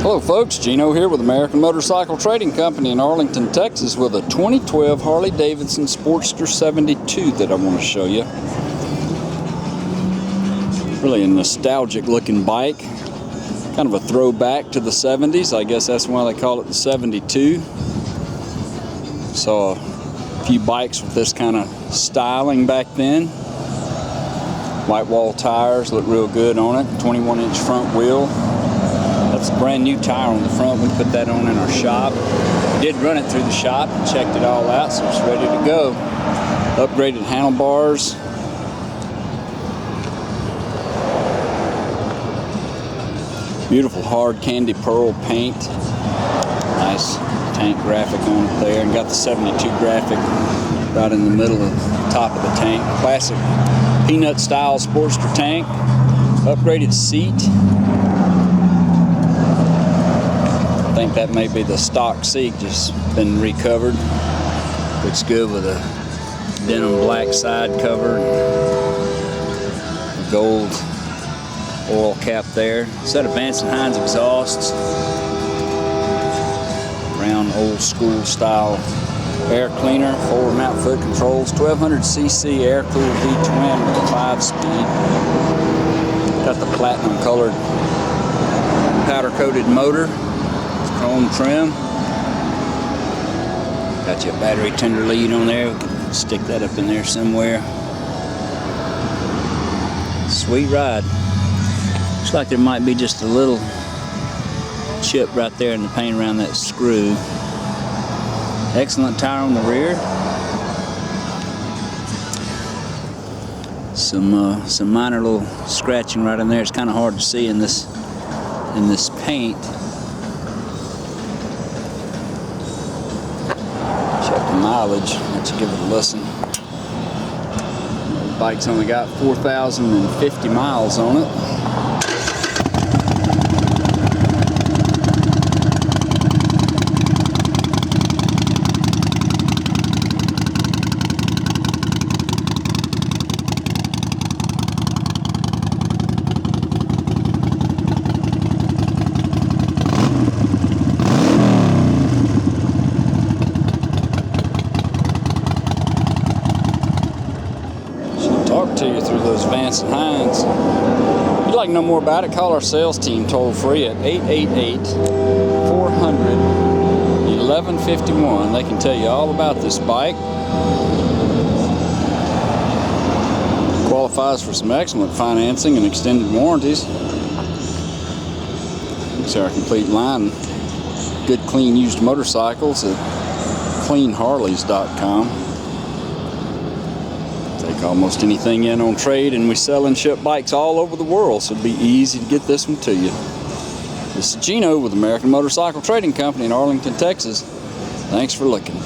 Hello folks, Gino here with American Motorcycle Trading Company in Arlington, Texas with a 2012 Harley-Davidson Sportster 72 that I want to show you. Really a nostalgic looking bike, kind of a throwback to the 70s. I guess that's why they call it the 72. Saw a few bikes with this kind of styling back then. White wall tires look real good on it, 21-inch front wheel. That's a brand new tire on the front. We put that on in our shop. We did run it through the shop and checked it all out, so it's ready to go. Upgraded handlebars. Beautiful hard candy pearl paint. Nice tank graphic on it there, and got the 72 graphic right in the middle of the top of the tank. Classic peanut style Sportster tank. Upgraded seat. I think that may be the stock seat, just been recovered. Looks good with a denim black side cover, a gold oil cap there. Set of Vance & Hines exhausts, round old school style air cleaner, forward mount foot controls, 1200cc air cooled V-twin with a 5-speed. Got the platinum colored powder coated motor. Chrome trim. Got your battery tender lead on there. We can stick that up in there somewhere. Sweet ride. Looks like there might be just a little chip right there in the paint around that screw. Excellent tire on the rear. Some minor little scratching right in there. It's kind of hard to see in this paint. Mileage, let's give it a listen. The bike's only got 4,050 miles on it. Talk to you through those Vance & Hines. If you'd like to know more about it, call our sales team toll free at 888-400-1151. They can tell you all about this bike. Qualifies for some excellent financing and extended warranties. It's our complete line. Good, clean, used motorcycles at cleanharleys.com. Take almost anything in on trade, and we sell and ship bikes all over the world, so it'd be easy to get this one to you. This is Gino with American Motorcycle Trading Company in Arlington, Texas. Thanks for looking.